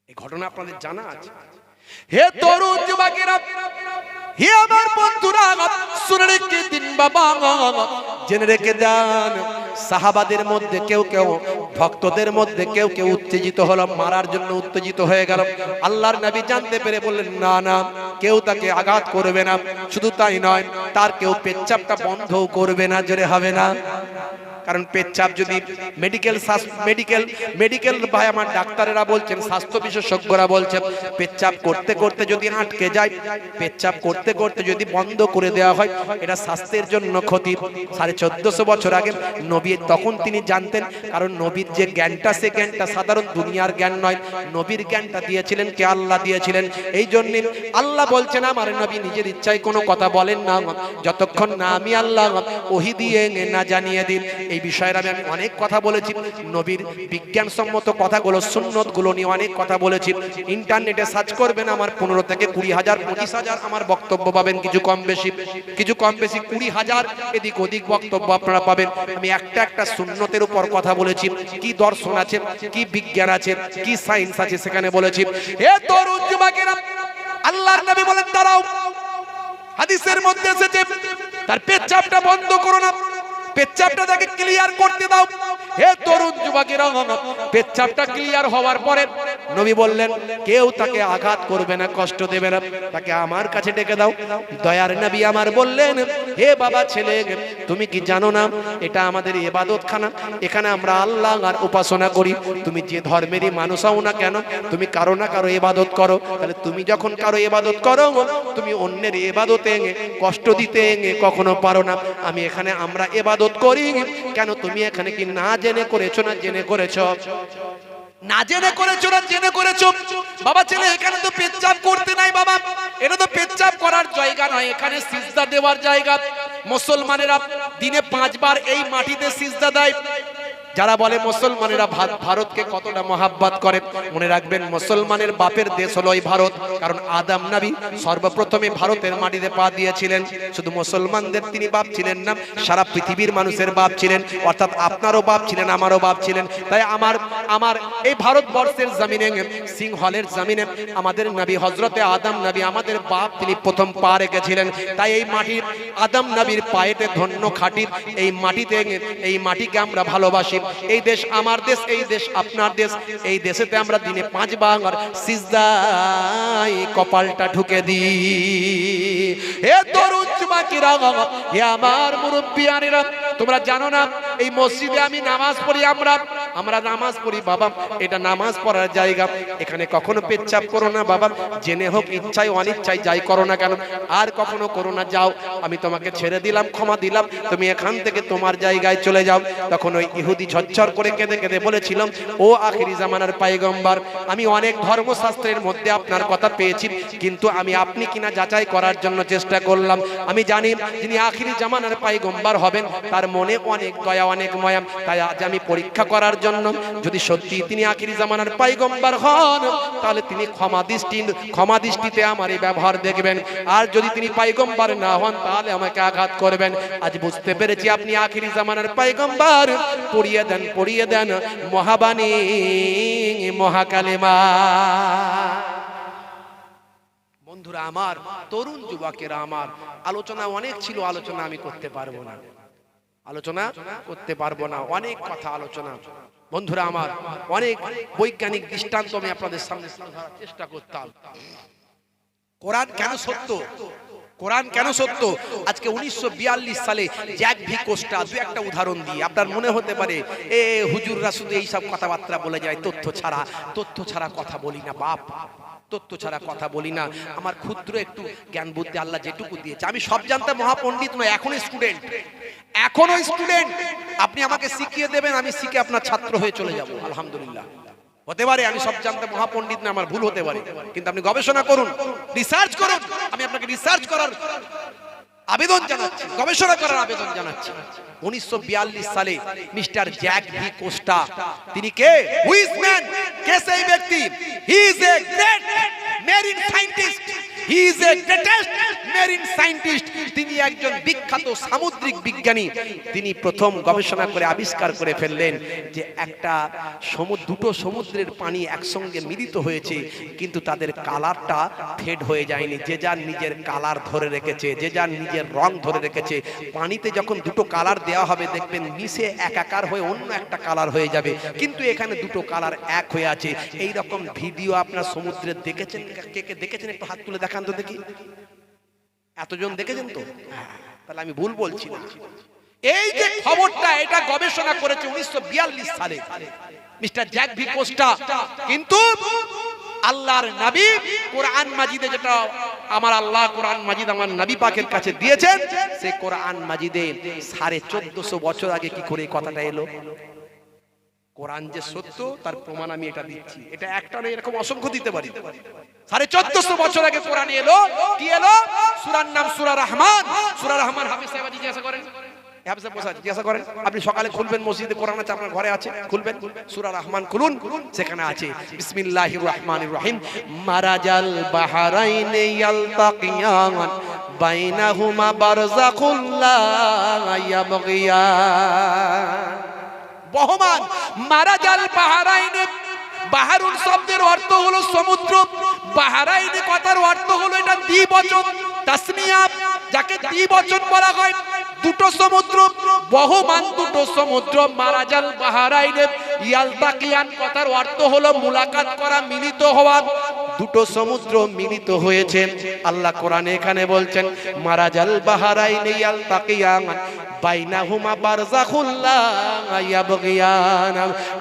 এই ঘটনা আপনাদের জানা আছে। হে তরুণ যুবকেরা, হে আমার বন্ধুরা, শুনে রেখে দিন বাবা, জেনে রেখে দেন, সাহাবাদের মধ্যে কেউ কেউ, ভক্তদের মধ্যে কেউ কেউ উত্তেজিত হলো, মারার জন্য উত্তেজিত হয়ে গেল। আল্লাহর নবী জানতে পেরে বললেন, না না, কেউ তাকে আঘাত করবে না। শুধু তাই নয়, তার কেউ পেচ্ছাপটা বন্ধও করবে না, জোরে হবে না। কারণ পেচ্ছাপ যদি মেডিকেল ভাই আমার ডাক্তারেরা বলছেন, স্বাস্থ্য বিশেষজ্ঞরা বলছেন, পেচ্ছাপ করতে করতে যদি আটকে যায়, পেচ্ছাপ করতে করতে যদি বন্ধ করে দেওয়া হয়, এটা স্বাস্থ্যের জন্য ক্ষতি। 1450 বছর আগে নবী তখন তিনি জানতেন, কারণ নবীর যে জ্ঞানটা, সে জ্ঞানটা সাধারণ দুনিয়ার জ্ঞান নয়। নবীর জ্ঞানটা দিয়েছিলেন কে? আল্লাহ দিয়েছিলেন। এই জন্য আল্লাহ বলছেন, আমার নবী নিজের ইচ্ছায় কোনো কথা বলেন না, যতক্ষণ না আমি আল্লাহ ওহী দিয়ে না জানিয়ে দিন। এই বিষয়ে আমি অনেক কথা বলেছি, নবীর বিজ্ঞানসম্মত কথাগুলো, সুন্নতগুলো নিয়ে অনেক কথা বলেছি। ইন্টারনেটে সার্চ করবেন, আমার 15 থেকে 20,000 25,000 আমার বক্তব্য পাবেন, কিছু কম বেশি 20,000 এদিক ওদিক বক্তব্য আপনারা পাবেন। আমি একটা সুন্নতের উপর কথা বলেছি, কি দর্শন আছে, কি বিজ্ঞান আছে, কি সায়েন্স আছে, সেখানে বলেছি। এ তরুণ যুবকেরা, আল্লাহর নবী বলেন, দাঁড়াও, হাদিসের মধ্যে এসেছে তার পেচ্ছাপটা বন্ধ করো না, পেচ্ছাপটা তাকে ক্লিয়ার করতে দাও। হে তরুণ যুবকেরা, পেচ্ছাপটা ক্লিয়ার হওয়ার পরে নবী বললেন, কেউ তাকে আঘাত করবে না, কষ্ট দেবে না, তাকে আমার কাছে ডেকে দাও। দয়ার নবী আমার বললেন, হে বাবা ছেলে, তুমি কি জানো না এটা আমাদের ইবাদতখানা, এখানে আমরা আল্লাহর উপাসনা করি। তুমি যে ধর্মেরই মানুষ হও না কেন, তুমি কারো না কারো ইবাদত করো। তাহলে তুমি যখন কারো ইবাদত করো, তুমি অন্যের ইবাদতে কষ্ট দিতে কখনো পারো না। আমি এখানে আমরা ইবাদত করি কেন? তুমি এখানে কি না জেনে করেছো না জেনে করেছো? না জেনে করেছো না জেনে করেছো? বাবা ছেলে, এখানে তো পেচ্ছাপ করতে নাই বাবা, এটা তো পেচ্ছাপ করার জায়গা নয়, এখানে সিজদা দেওয়ার জায়গা। মুসলমানেরা দিনে 5 বার এই মাটিতে সিজদা দেয়। যারা বলে মুসলমানেরা ভারতকে কতটা মহাব্বত করে, মনে রাখবেন মুসলমানের বাপের দেশ হলো এই ভারত। কারণ আদম নবী সর্বপ্রথমে ভারতের মাটিতে পা দিয়েছিলেন। শুধু মুসলমানদের তিনি বাপ ছিলেন না, সারা পৃথিবীর মানুষের বাপ ছিলেন, অর্থাৎ আপনারও বাপ ছিলেন, আমারও বাপ ছিলেন। তাই আমার এই ভারতবর্ষের জমিনে, সিংহলের জমিনে আমাদের নবী হযরতে আদম নবী, আমাদের বাপ, তিনি প্রথম পা রেখেছিলেন। তাই এই মাটির আদম নবীর পায়েতে ধন্য খাঁটি এই মাটিতে, এই মাটিকে আমরা ভালোবাসি। এই দেশ আমার দেশ, এই দেশ আপনার দেশ। এই দেশেতে আমরা দিনে 5 বার সিজদায় কপালটা ঢুকে দিই। হে তরুণ যুবকেরা, হে আমার মুরব্বিয়ানেরা, তোমরা জানো না এই মসজিদে আমি নামাজ পড়ি, আমরা নামাজ পড়ি বাবা, এটা নামাজ পড়ার জায়গা। এখানে কখনো পেচ্ছাপ করো না বাবা, জেনে হোক ইচ্ছায় অনিচ্ছায় যাই করো না কেন, আর কখনো করো না। যাও, আমি তোমাকে ছেড়ে দিলাম, ক্ষমা দিলাম, তুমি এখান থেকে তোমার জায়গায় চলে যাও। তখন ওই ইহুদি ঝরঝর করে কেঁদে কেঁদে বলেছিলাম, ও আখিরি জামানার পয়গম্বর, আমি অনেক ধর্মশাস্ত্রের মধ্যে আপনার কথা পেয়েছি, কিন্তু আমি আপনি কিনা যাচাই করার জন্য চেষ্টা করলাম। আমি জানি যিনি আখিরি জামানার পয়গম্বর হবেন তার মনে অনেক দয়া, অনেক মায়া। তাই আজ আমি পরীক্ষা করার জন্য, যদি সত্যি তিনি আখিরি জামানার পয়গম্বর হন, তাহলে তিনি ক্ষমা দৃষ্টিতে আমার এই ব্যবহার দেখবেন। আর যদি তিনি পয়গম্বর না হন, তাহলে আমাকে আঘাত করবেন। আজ বুঝতে পেরেছি আপনি আখিরি জামানার পয়গম্বর। পড়িয়ে দেন মহাবাণী, মহাকালেমা। বন্ধুরা আমার, তরুণ যুবকেরা আমার, আলোচনা অনেক ছিল, আলোচনা আমি করতে পারবো না, অনেক কথা আলোচনা। বন্ধুরা আমার, অনেক বৈজ্ঞানিক দৃষ্টান্ত আমি আপনাদের সামনে ধরার চেষ্টা করতাম। কোরআন কেন সত্য, কোরআন কেন সত্য? আজকে 1942 সালে জ্যাক ভি কোস্টা, দু একটা উদাহরণ দিয়ে আপনার মনে হতে পারে এ হুজুররা শুধু এইসব কথাবার্তা বলে যায়, তথ্য ছাড়া কথা বলি না বাপ, তথ্য ছাড়া কথা বলি না। আমার ক্ষুদ্র একটু জ্ঞান বুদ্ধি আল্লাহ যেটুকু দিয়েছে, আমি সব জানতে মহাপণ্ডিত নয়, এখনো স্টুডেন্ট। আপনি আমাকে শিখিয়ে দেবেন, আমি শিখে আপনার ছাত্র হয়ে চলে যাব, আলহামদুলিল্লাহ। হতে পারে আমি সব জানতে মহাপণ্ডিত না, আমার ভুল হতে পারে, কিন্তু আপনি গবেষণা করুন, রিসার্চ করুন। আমি আপনাকে রিসার্চ করার আবেদন জানাচ্ছি, গবেষণা করার আবেদন জানাচ্ছি। 1942 সালে মিস্টার জ্যাক ভি কোস্টা, তিনি কে? Who is man? কে সেই ব্যক্তি? He is a great marine scientist, he is a greatest marine scientist, তিনি একজন বিখ্যাত সামুদ্রিক বিজ্ঞানী। তিনি প্রথম গবেষণা করে আবিষ্কার করে ফেললেন যে একটা দুটো সমুদ্রের পানি একসঙ্গে মিলিত হয়েছে, কিন্তু তাদের কালারটা ফেড হয়ে যায়নি। যে যার নিজের কালার ধরে রেখেছে, যে যার নিজের রং ধরে রেখেছে। পানিতে যখন দুটো কালার দেওয়া হবে দেখবেন মিশে একাকার হয়ে অন্য একটা কালার হয়ে যাবে, কিন্তু এখানে দুটো কালার এক হয়ে আছে। এই রকম ভিডিও আপনার সমুদ্রে দেখেছেন? কে কে দেখেছেন একটু হাত তুলে দেখান তো দেখি। এতজন দেখেছেন তো? তাহলে আমি ভুল বলছি না। এই যে খবরটা, এটা গবেষণা করেছে 1942 সালে মিস্টার জ্যাক ভি কোস্টা। কিন্তু আল্লাহর নবী কোরআন মাজিদে, যেটা আমার আল্লাহ কোরআন মাজিদ আমার নবী পাকের কাছে দিয়েছেন, সেই কোরআন মাজিদে 1450 বছর আগে কি করে কথাটা এলো? কোরআন যে সত্য তার প্রমাণ আমি এটা দিচ্ছি। এটা একটা নয়, এরকম অসংখ্য দিতে পারি। 1450 বছর আগে কোরআন এলো। কি এলো? সূরার নাম সূরা রহমান। সূরা রহমান হাফেজ সাহেব জিজ্ঞাসা করেন, জিজ্ঞাসা করেন। আপনি সকালে খুলবেন, মসজিদে কোরআন আছে, আপনার ঘরে আছে, খুলবেন সূরা রহমান খুলুন, সেখানে আছে বিসমিল্লাহির রহমানির রহিম। মারাজাল বাহরাইনে ইয়ালতাকিয়ান বাইনাহুমা বারযাখুল লা ইয়াবগিয়ান। বহমান মারাজাল বাহরাইনে, বাহারুন শব্দের অর্থ হলো সমুদ্র, বাহরাইনে কথার অর্থ হলো এটা দ্বিবচন তাসমিয়া, যাকে দ্বিবচন বলা হয়। দুটো সমুদ্র, বহমান দুটো সমুদ্র। মারাজাল বাহরাইনে ইয়ালতাকিয়ান কথার অর্থ হলো মুলাকাত করা, মিলিত হওয়া। দুটো সমুদ্র মিলিত হয়েছে। আল্লাহ কোরআনে এখানে বলছেন মারাজাল বাহরাইনে ইয়ালতাকিয়ান বাইনাহুমা বারযাখুল লা ইয়াবগিয়ান।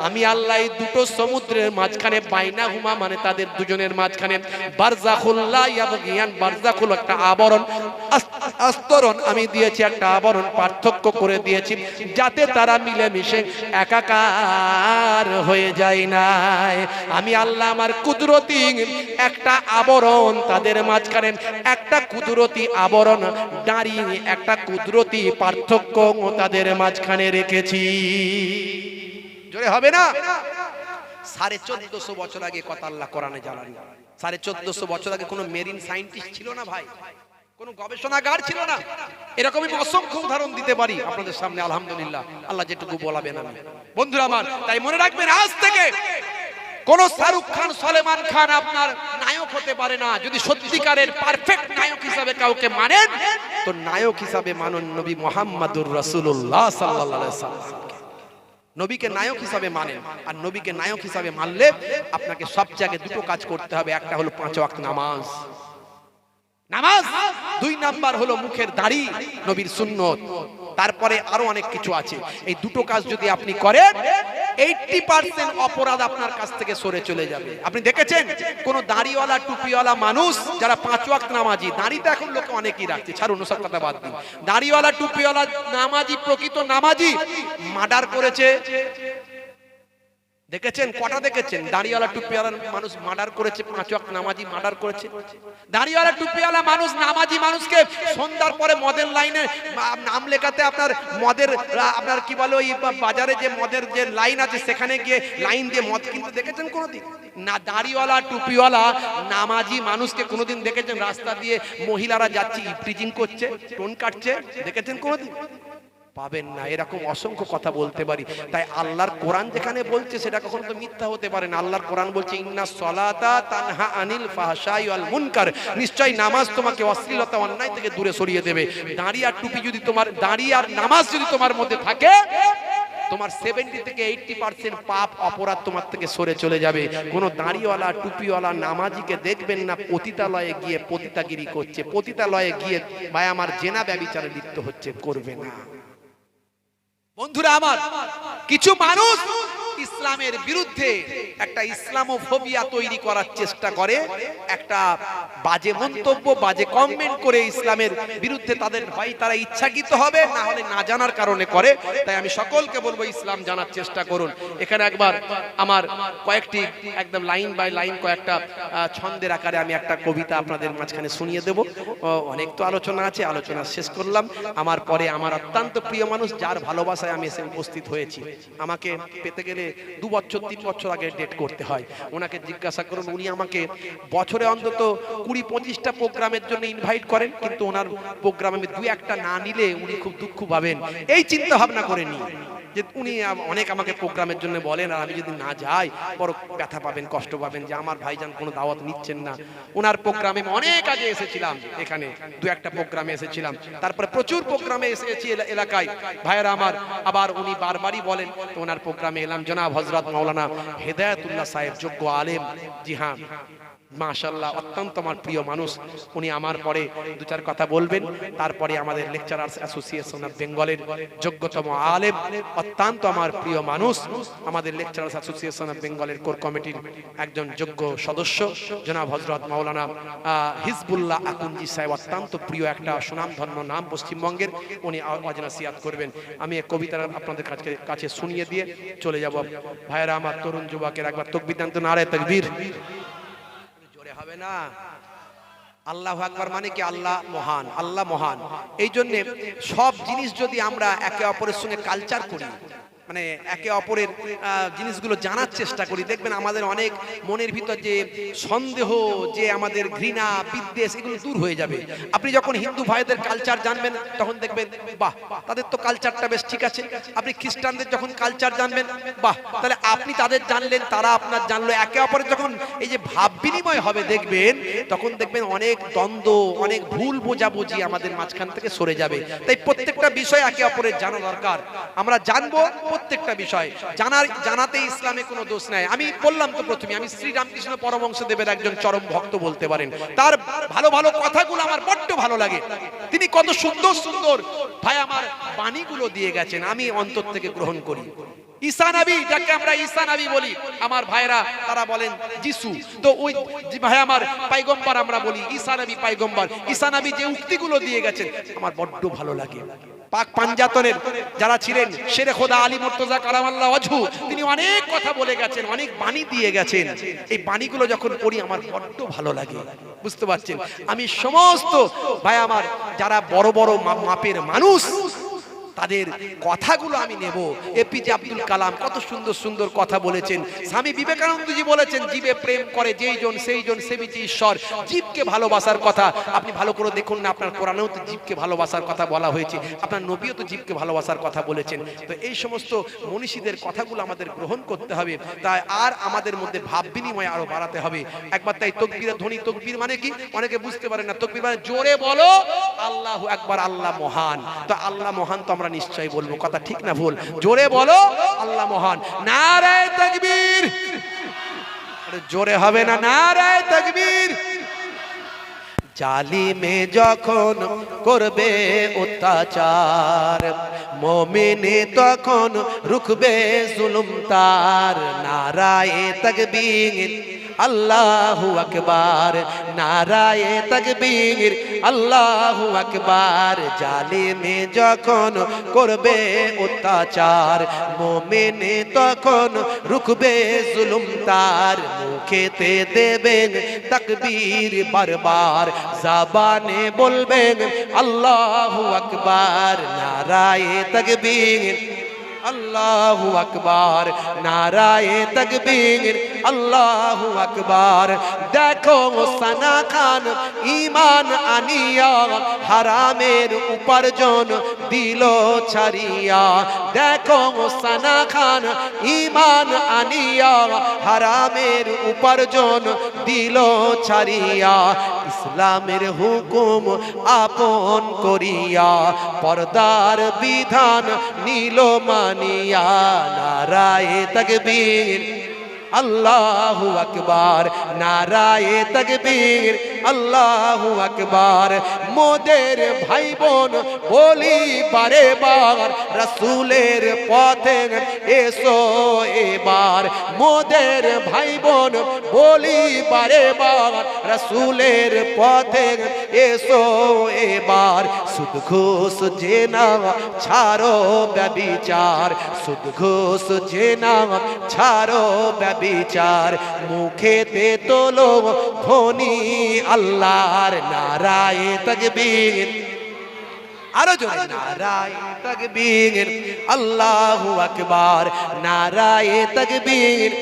আমি আল্লাহ এই দুটো সমুদ্রের মাঝখানে, বাইনাহুমা মানে তাদের দুজনের মাঝখানে, বারযাখুল লা ইয়াবগিয়ান, বারযাখুল একটা আবরণ, আস্তরণ আমি দিয়েছি, একটা আবরণ পার্থক্য করে দিয়েছি, যাতে তারা মিলেমিশে একাকার হয়ে যায় না। আমি আল্লাহ আমার কুদরতি একটা আবরণ তাদের মাঝখানে, একটা কুদরতি আবরণ দাঁড়িয়ে, একটা কুদরতি পার্থক্য তাদের মাঝখানে রেখেছি। জোরে হবে না? 1450 বছর আগে কথা আল্লাহ কোরআনে জানালেন। 1450 বছর আগে কোনো মেরিন সায়েন্টিস্ট ছিল না ভাই, কোনো গবেষণাগার ছিল না। এরকমই অসংখ্য উদাহরণ দিতে পারি আপনাদের সামনে, আলহামদুলিল্লাহ, আল্লাহ যেটুকু বলাবেন আমি। বন্ধুরা আমার, তাই মনে রাখবেন, আজ থেকে কোন শাহরুখ খান, সলমান খান আপনার নায়ক হতে পারে না। যদি সত্যিকারের পারফেক্ট নায়ক হিসাবে কাউকে মানেন, তো নায়ক হিসাবে মানুন নবী মুহাম্মদুর রাসূলুল্লাহ সাল্লাল্লাহু আলাইহি ওয়াসাল্লাম। নবীকে নায়ক হিসাবে মানেন, আর নবীকে নায়ক হিসাবে মানলে আপনাকে সব জায়গায় দুটো কাজ করতে হবে। একটা হলো 5 ওয়াক্ত নামাজ, নামাজ। 2 নাম্বার হলো মুখের দাড়ি, নবীর সুন্নত। তারপরে আরো অনেক কিছু আছে। এই দুটো কাজ যদি আপনি করেন, 80% অপরাধ আপনার কাছ থেকে সরে চলে যাবে। আপনি দেখেছেন কোন দাড়িওয়ালা টুপিওয়ালা মানুষ যারা 5 ওয়াক্ত নামাজি, দাড়িটা এখন লোকে অনেকেই রাখছে, ছাড়ুন ওসব কথা বাদ দিন। দাড়িওয়ালা টুপিওয়ালা নামাজি, প্রকৃত নামাজি মার্ডার করেছে, দেখেছেন? কটা দেখেছেন? দাড়িওয়ালা টুপিওয়ালা মানুষ মার্ডার করেছে, 5 ওয়াক্ত নামাজি মার্ডার করেছে। দাড়িওয়ালা টুপিওয়ালা মানুষ, নামাজি মানুষকে সন্ধ্যার পরে মদের লাইনে নাম লেখাতে, আপনার মদের, আপনার কি বলে ওই বাজারে যে মদের যে লাইন আছে, সেখানে গিয়ে লাইন দিয়ে মদ কিনতে দেখেছেন কোনোদিন? না। দাড়িওয়ালা টুপিওয়ালা নামাজি মানুষকে কোনোদিন দেখেছেন রাস্তা দিয়ে মহিলারা যাচ্ছে ইফটিজিং করছে, টোন কাটছে? দেখেছেন কোনোদিন? পাবেন না। এরকম অসংখ্য কথা বলতে পারি। তাই আল্লাহর কোরআন যেখানে বলছে সেটা কখনো তো মিথ্যা হতে পারে না। আল্লাহর কোরআন বলছে ইন্নাস সালাতা তানহা আনিল ফাহশাই ওয়াল মুনকার, নিশ্চয়ই নামাজ তোমাকে অশ্লীলতা, অন্যায় থেকে দূরে সরিয়ে দেবে। দাড়ি আর টুপি যদি তোমার, দাড়ি আর নামাজ যদি তোমার মধ্যে থাকে, তোমার 70 থেকে 80% পাপ অপরাধ তোমার থেকে সরে চলে যাবে। কোন দাড়িওয়ালা টুপিওয়ালা নামাজিকে দেখবেন না পতিতালয়ে গিয়ে পতিতাগিরি করছে, পতিতালয়ে গিয়ে ভাই আমার জেনা ব্যভিচারে লিপ্ত হচ্ছে, করবে না। বন্ধুরা আমার, কিছু মানুষ ইসলামের বিরুদ্ধে একটা ইসলামোফোবিয়া তৈরি করার চেষ্টা করে, একটা বাজে মন্তব্য, বাজে কমেন্ট করে ইসলামের বিরুদ্ধে তাদের হয় তারা ইচ্ছাকৃত হবে, না হলে না জানার কারণে করে। তাই আমি সকলকে বলবো ইসলাম জানার চেষ্টা করুন। এখানে একবার আমার কয়েকটি একদম লাইন বাই লাইন কয়েকটা ছন্দের আকারে আমি একটা কবিতা আপনাদের মাঝখানে শুনিয়ে দেব। অনেক তো আলোচনা আছে, আলোচনা শেষ করলাম। আমার পরে আমার অত্যন্ত প্রিয় মানুষ, যার ভালোবাসায় আমি এসে উপস্থিত হয়েছি, আমাকে পেতে গেলে 2 বছর 3 বছর আগে ডেট করতে হয়। ওনাকে জিজ্ঞাসা করুন, উনি আমাকে বছরে অন্তত 20-25টা প্রোগ্রামের জন্য ইনভাইট করেন, কিন্তু ওনার প্রোগ্রামে আমি 2-1টা না নিলে উনি খুব দুঃখ পাবেন। এই চিন্তা ভাবনা করে নি যে উনি অনেক আমাকে প্রোগ্রামের জন্য বলেন, আর আমি যদি না যাই বড় ব্যথা পাবেন, কষ্ট পাবেন যে আমার ভাইজান কোনো দাওয়াত নিচ্ছেন না। ওনার প্রোগ্রামে অনেক আগে এসেছিলাম, এখানে 2-1টা প্রোগ্রামে এসেছিলাম, তারপরে প্রচুর প্রোগ্রামে এসেছি এলাকায় ভাইয়েরা আমার। আবার উনি বারবারই বলেন, তো ওনার প্রোগ্রামে এলাম। জনাব হযরত মাওলানা হেদায়েতুল্লাহ সাহেব, যোগ্য আলেম, জি হ্যাঁ মাশাআল্লাহ, অত্যন্ত আমার প্রিয় মানুষ। উনি আমার পরে 2-4 কথা বলবেন, তারপরে আমাদের লেকচারার্স অ্যাসোসিয়েশন অফ বেঙ্গলের যোগ্যতম আলেম, অত্যন্ত আমার প্রিয় মানুষ, আমাদের লেকচারার্স অ্যাসোসিয়েশন অফ বেঙ্গলের কোর কমিটির একজন যোগ্য সদস্য জনাব হযরত মাওলানা হিজবুল্লাহ আকুঞ্জি সাহেব, অত্যন্ত প্রিয় একটা সুনামধন্য নাম পশ্চিমবঙ্গের। উনি ওয়াজ নসিহত করবেন। আমি এক কবিতা আপনাদের কাছে শুনিয়ে দিয়ে চলে যাব। ভাইয়েরা আমার, তরুণ যুবকের একবার তাকবীর দেন তো, নারে তাকবীর। হবে না, আল্লাহু আকবার মানে কি? আল্লাহ মহান, আল্লাহ মহান। এই জন্য সব জিনিস যদি আমরা একে অপরের সঙ্গে কালচার করি, মানে একে অপরের জিনিসগুলো জানার চেষ্টা করি, দেখবেন আমাদের অনেক মনের ভিতর যে সন্দেহ, যে আমাদের ঘৃণা, বিদ্বেষ, এগুলো দূর হয়ে যাবে। আপনি যখন হিন্দু ভাইদের কালচার জানবেন, তখন দেখবেন বাহ, তাদের তো কালচারটা বেশ ঠিক আছে। আপনি খ্রিস্টানদের যখন কালচার জানবেন, বাহ, তাহলে আপনি তাদের জানলেন, তারা আপনার জানলো। একে অপরের যখন এই যে ভাব বিনিময় হবে, দেখবেন তখন দেখবেন অনেক দ্বন্দ্ব, অনেক ভুল বোঝাবুঝি আমাদের মাঝখান থেকে সরে যাবে। তাই প্রত্যেকটা বিষয় একে অপরের জানা দরকার। আমরা জানবো প্রত্যেকটা বিষয়, জানাতে ইসলামে কোনো দোষ নাই। আমি বললাম তো প্রথমে, আমি শ্রী রামকৃষ্ণ পরমহংসদেবের একজন চরম ভক্ত বলতে পারেন। তার ভালো ভালো কথাগুলো আমার বড্ড ভালো লাগে। তিনি কত সুন্দর সুন্দর ভাই আমার বাণীগুলো দিয়ে গেছেন, আমি অন্তর থেকে গ্রহণ করি। ঈসা নবী, যাকে আমরা ঈসা নবী বলি, আমার ভাইরা তারা বলেন যিশু, তো ওই ভাই আমার পয়গম্বর আমরা বলি, ঈসা নবী পয়গম্বর। ঈসা নবী যে উক্তিগুলো দিয়ে গেছেন আমার বড্ড ভালো লাগে। পাক পাঞ্জাতনের যারা ছিলেন শেরে খোদা আলী মুর্তজা কারামাল্লাহ ওয়াজহু, তিনি অনেক কথা বলে গেছেন, অনেক বাণী দিয়ে গেছেন। এই বাণীগুলো যখন পড়ি আমার বড্ড ভালো লাগে, বুঝতে পারছেন? আমি সমস্ত ভাই আমার যারা বড় বড় মাপের মানুষ, তাদের কথাগুলো আমি নেব। এপিজে আব্দুল কালাম কত সুন্দর সুন্দর কথা বলেছেন। স্বামী বিবেকানন্দজি বলেছেন, জীবে প্রেম করে যেই জন সেই জন সেবিছে ঈশ্বর। জীবকে ভালোবাসার কথা আপনি ভালো করে দেখুন না, আপনার কোরআনেও তো জীবকে ভালোবাসার কথা বলা হয়েছে, আপনার নবীও তো জীবকে ভালোবাসার কথা বলেছেন। তো এই সমস্ত মনীষীদের কথাগুলো আমাদের গ্রহণ করতে হবে, তাই আর আমাদের মধ্যে ভাব বিনিময় আরো বাড়াতে হবে। একবার তাই তাকবীরের ধ্বনি, তাকবীর মানে কি অনেকে বুঝতে পারেন না। তাকবীর মানে জোরে বলো আল্লাহু আকবার, আল্লাহ মহান। তো আল্লাহ মহান তো আমরা নিশ্চয়ই বলবো, কথা ঠিক না ভুল? জোরে বলো আল্লাহ মহান। নারে তাকবীর, জোরে হবে না, নারে তাকবীর। জালিমে যখন করবে অত্যাচার, মুমিনে তখন রুখবে জুলুম তার। নারায়ে তাকবীর, আল্লাহু আকবার, নারায়ে তাকবীর, আল্লাহু আকবার। জালিমে যখন করবে অত্যাচার, মুমিনে তখন রুখবে জুলুম তার। মুখেতে দেবেন তাকবীর বারবার, জবানে বলবেন আল্লাহু আকবার। নারায়ে তাকবীর, আল্লাহু আকবার, নারায়ে তাকবীর, আল্লাহু আকবার। দেখো সানা খান ঈমান আনিয়া, হারামের উপার্জন দিল ছাড়িয়া। দেখো সানা খান ঈমান আনিয়া, হারামের উপার্জন দিল ছাড়িয়া। ইসলামের হুকুম আপন করিয়া, পর্দার বিধান নিল মানিয়া। নারায়ে তাকবীর, আল্লাহু আকবার, নারায়ে তাকবীর, আল্লাহু আকবার। মোদের ভাই বোন বলি বারে বার, রাসূলের পথে এসো এবার। মোদের ভাই বোন বলি বারে বার, রাসূলের পথে এসো এবার। সুদ ঘুষ জেনা ছাড়ো ব্যভিচার, সুদ ঘুষ জেনা ছাড়ো বিচার। মুখেতে তোলো ধ্বনি আল্লাহর, নারায়ে তাকবীর, আরো জোরে নারায়ে তাকবীর, আল্লাহু আকবার, নারায়ে তাকবীর।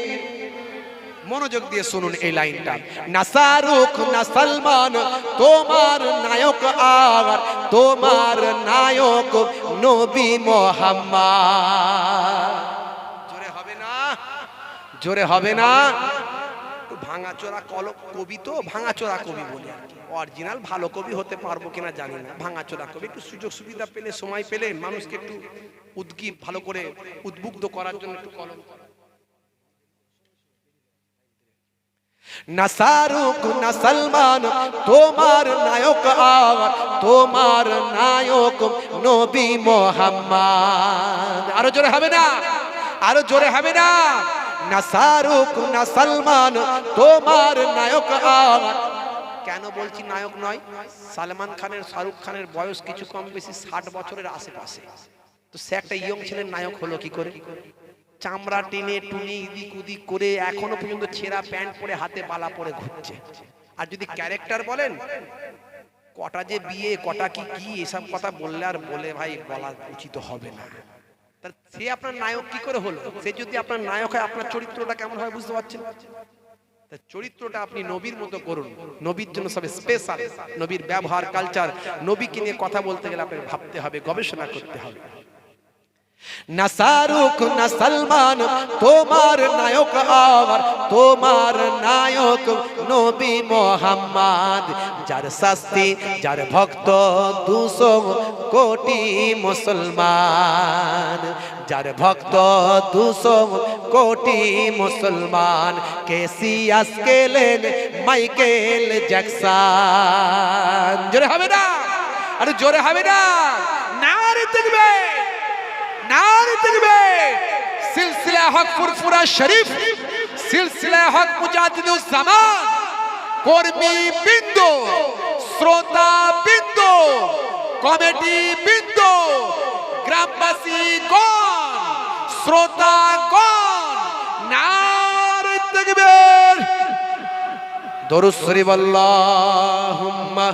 মনোযোগ দিয়ে শুনুন এই লাইনটা। না শাহরুখ না সালমান তোমার নায়ক, আর তোমার নায়ক নবী মুহাম্মদ। জোরে হবে না? জোরে হবে না? ভাঙাচোরা কবি তো, ভাঙাচোরা কবি বলি আর কি। অরিজিনাল ভালো কবি হতে পারবো কিনা জানি না, ভাঙাচোরা কবি। একটু সুযোগ সুবিধা পেলে, সময় পেলে মানুষকে একটু ভালো করে উদ্বুদ্ধ করার জন্য একটু কলম। না শাহরুখ না সালমান তোমার নায়ক, আর তোমার নায়ক নবী মুহাম্মদ। আরো জোরে হবে না? আরো জোরে হবে না? না শাহরুখ না সালমান তোমার নায়ক, আর কেন বলছি নায়ক নয়? সালমান খানের, শাহরুখ খানের বয়স কিছু কম বেশি 60 বছরের আশেপাশে। তো সে একটা ইয়ং ছেলের নায়ক হলো কি করে? চামড়া টেনে টুনি এদিক ওদিক করে এখনো পর্যন্ত ছেঁড়া প্যান্ট পরে হাতে বালা পরে ঘুরছে। আর যদি ক্যারেক্টার বলেন, কটা যে বিয়ে, কটা কি কি এসব কথা বললে আর বলে ভাই বলা উচিত হবে না। তার সে আপনার নায়ক কি করে হলো? সে যদি আপনার নায়ক হয়, আপনার চরিত্রটা কেমন হয় বুঝতে পারছেন? তার চরিত্রটা আপনি নবীর মতো করুন। নবীর জন্য সব স্পেশাল, নবীর ব্যবহার, কালচার, নবীকে নিয়ে কথা বলতে গেলে আপনাকে ভাবতে হবে, গবেষণা করতে হবে। না শাহরুখ না সালমান তোমার নায়ক, আর তোমার নায়ক নবী মুহাম্মদ। যার শাস্তি, যার ভক্ত 200 কোটি মুসলমান, যার ভক্ত 200 কোটি মুসলমান। Cassius Kellen Michael Jackson. জোরে হবে না? আরে জোরে হবে না? নারে তাকবীর, নারে তাকবীর। সিলসিলা হক ফুরফুরা শরীফ, সিলসিলা হক মুজাদ্দিদুজ জামান, কর্মী বৃন্দ, শ্রোতা বৃন্দ, কমিটি বৃন্দ, গ্রামবাসী গণ, শ্রোতা গণ, নারে তাকবীর। দরুদ শরীফ আল্লাহুম্মা